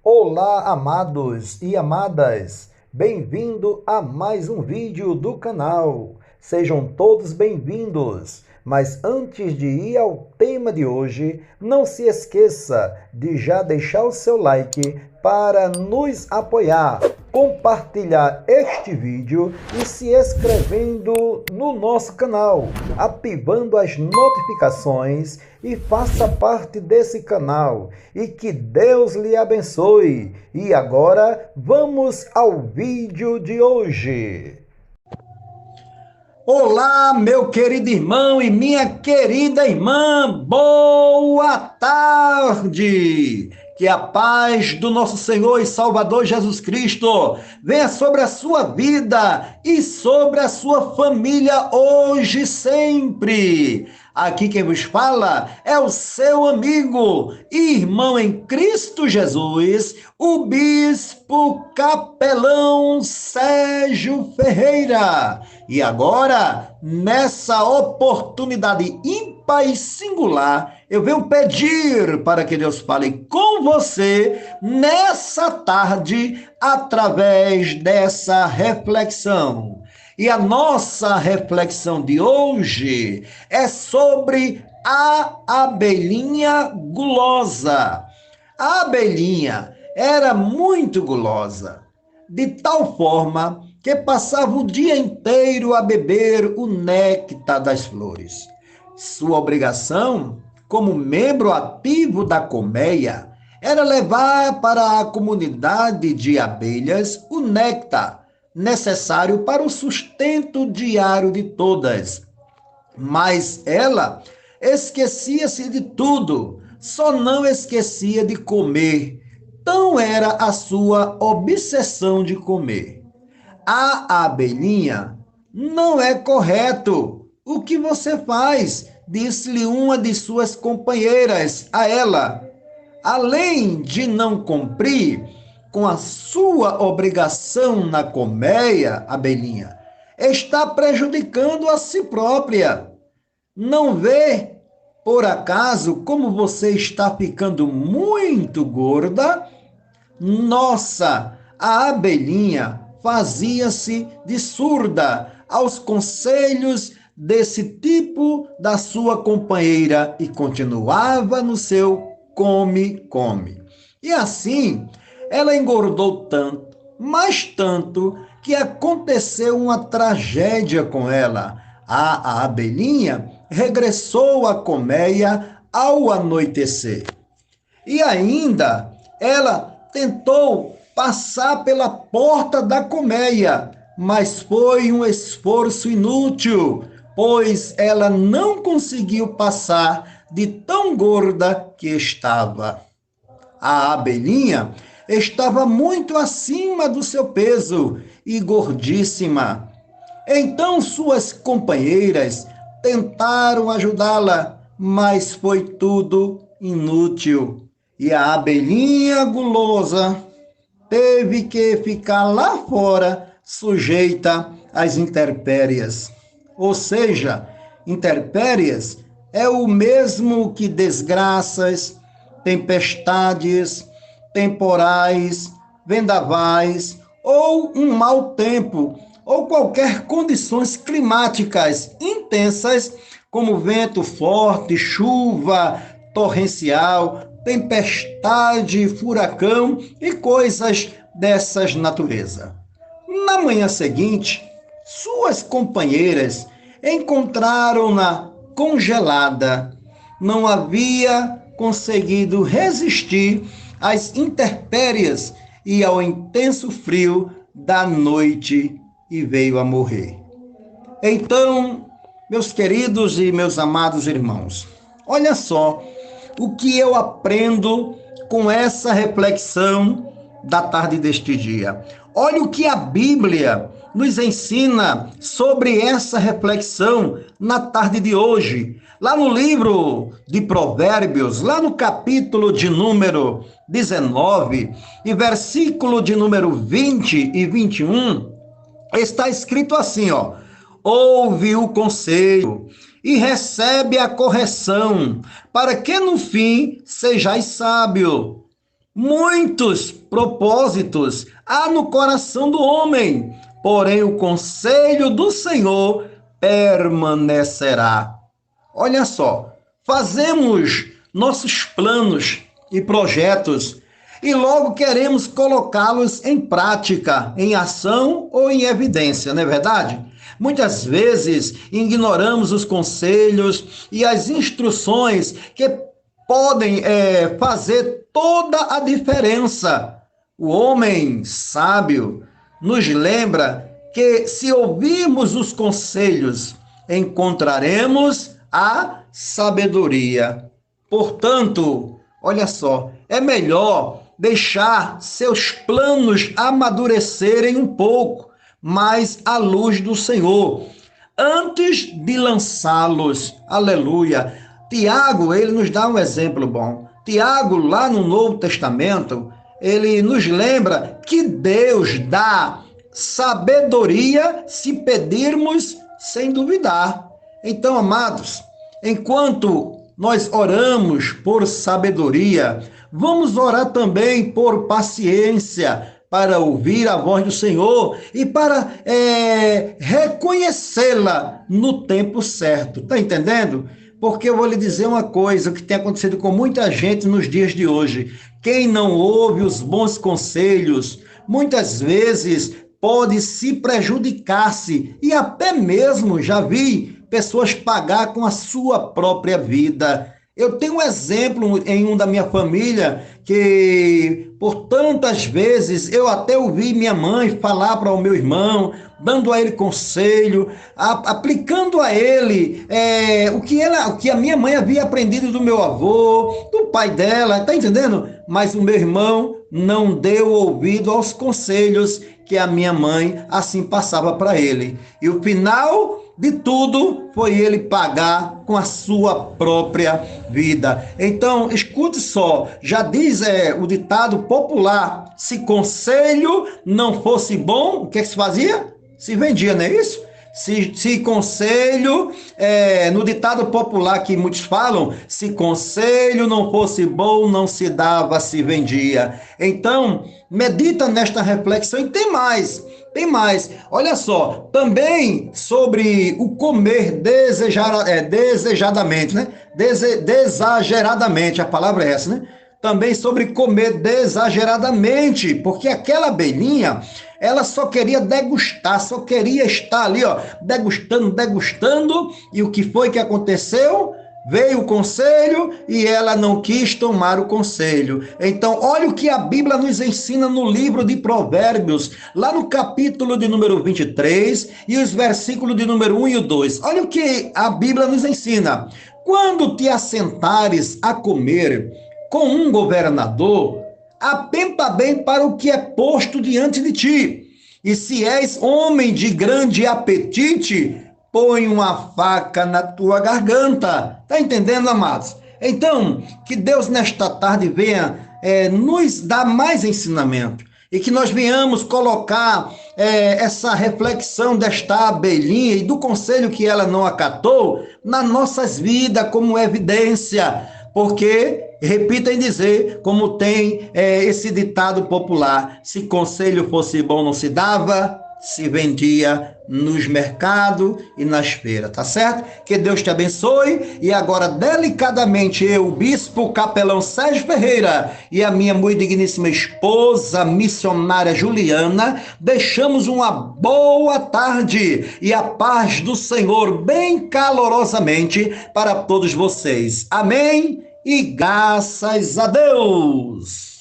Olá, amados e amadas! Bem-vindo a mais um vídeo do canal. Sejam todos bem-vindos. Mas antes de ir ao tema de hoje, não se esqueça de já deixar o seu like para nos apoiar, compartilhar este vídeo e se inscrevendo no nosso canal, ativando as notificações e faça parte desse canal. E que Deus lhe abençoe. E agora vamos ao vídeo de hoje. Olá, meu querido irmão e minha querida irmã, boa tarde! Que a paz do nosso Senhor e Salvador Jesus Cristo venha sobre a sua vida e sobre a sua família hoje e sempre. Aqui quem vos fala é o seu amigo e irmão em Cristo Jesus, o Bispo Capelão Sérgio Ferreira. E agora, nessa oportunidade ímpar e singular, eu venho pedir para que Deus fale com você nessa tarde, através dessa reflexão. E a nossa reflexão de hoje é sobre a abelhinha gulosa. A abelhinha era muito gulosa, de tal forma que passava o dia inteiro a beber o néctar das flores. Sua obrigação, como membro ativo da colmeia, era levar para a comunidade de abelhas o néctar necessário para o sustento diário de todas. Mas ela esquecia-se de tudo, só não esquecia de comer. Tão era a sua obsessão de comer. A abelhinha, não é correto o que você faz, disse-lhe uma de suas companheiras a ela. Além de não cumprir com a sua obrigação na colmeia, abelhinha, está prejudicando a si própria. Não vê, por acaso, como você está ficando muito gorda? Nossa, a abelhinha fazia-se de surda aos conselhos desse tipo da sua companheira e continuava no seu come. E assim, ela engordou tanto, mas tanto, que aconteceu uma tragédia com ela. A abelhinha regressou à colmeia ao anoitecer. E ainda, ela tentou passar pela porta da colmeia, mas foi um esforço inútil, pois ela não conseguiu passar de tão gorda que estava. A abelhinha estava muito acima do seu peso e gordíssima. Então suas companheiras tentaram ajudá-la, mas foi tudo inútil. E a abelhinha gulosa teve que ficar lá fora, sujeita às intempéries. Ou seja, intempéries é o mesmo que desgraças, tempestades, temporais, vendavais, ou um mau tempo, ou qualquer condições climáticas intensas, como vento forte, chuva torrencial, tempestade, furacão e coisas dessas natureza. Na manhã seguinte, suas companheiras encontraram-na congelada. Não havia conseguido resistir às intempéries e ao intenso frio da noite e veio a morrer. Então, meus queridos e meus amados irmãos, olha só o que eu aprendo com essa reflexão da tarde deste dia. Olha o que a Bíblia nos ensina sobre essa reflexão na tarde de hoje. Lá no livro de Provérbios, lá no capítulo de número 19 e versículo de número 20 e 21, está escrito assim, ó: ouve o conselho e recebe a correção, para que no fim sejais sábio. Muitos propósitos há no coração do homem, porém o conselho do Senhor permanecerá. Olha só, fazemos nossos planos e projetos e logo queremos colocá-los em prática, em ação ou em evidência, não é verdade? Muitas vezes ignoramos os conselhos e as instruções que podem fazer toda a diferença. O homem sábio nos lembra que, se ouvirmos os conselhos, encontraremos a sabedoria. Portanto, olha só, é melhor deixar seus planos amadurecerem um pouco mais à luz do Senhor, antes de lançá-los. Aleluia. Tiago, ele nos dá um exemplo bom. Tiago, lá no Novo Testamento, ele nos lembra que Deus dá sabedoria se pedirmos sem duvidar. Então, amados, enquanto nós oramos por sabedoria, vamos orar também por paciência, para ouvir a voz do Senhor e para reconhecê-la no tempo certo. Está entendendo? Porque eu vou lhe dizer uma coisa, o que tem acontecido com muita gente nos dias de hoje. Quem não ouve os bons conselhos, muitas vezes pode se prejudicar-se e até mesmo, já vi, pessoas pagar com a sua própria vida. Eu tenho um exemplo em um da minha família que, por tantas vezes, eu até ouvi minha mãe falar para o meu irmão, dando a ele conselho, aplicando a ele o que a minha mãe havia aprendido do meu avô, do pai dela, tá entendendo? Mas o meu irmão não deu ouvido aos conselhos que a minha mãe assim passava para ele. E o final de tudo foi ele pagar com a sua própria vida. Então, escute só, já diz o ditado popular, se conselho não fosse bom, o que se fazia? Se vendia, não é isso? Se conselho, no ditado popular que muitos falam, se conselho não fosse bom, não se dava, se vendia. Então, medita nesta reflexão e tem mais. Tem mais, olha só, também sobre o comer desejadamente, né? Desageradamente, a palavra é essa, né? Também sobre comer desageradamente, porque aquela abelhinha, ela só queria degustar, só queria estar ali, ó, degustando, e o que foi que aconteceu? Veio o conselho e ela não quis tomar o conselho. Então, olha o que a Bíblia nos ensina no livro de Provérbios, lá no capítulo de número 23 e os versículos de número 1 e 2. Olha o que a Bíblia nos ensina. Quando te assentares a comer com um governador, atenta bem para o que é posto diante de ti. E se és homem de grande apetite, põe uma faca na tua garganta. Está entendendo, amados? Então, que Deus nesta tarde venha nos dar mais ensinamento e que nós venhamos colocar essa reflexão desta abelhinha e do conselho que ela não acatou nas nossas vidas como evidência. Porque, repita em dizer, como tem esse ditado popular, se conselho fosse bom não se dava, se vendia nos mercados e nas feiras, tá certo? Que Deus te abençoe. E agora, delicadamente, eu, o bispo capelão Sérgio Ferreira e a minha muito digníssima esposa, missionária Juliana, deixamos uma boa tarde e a paz do Senhor bem calorosamente para todos vocês. Amém? E graças a Deus!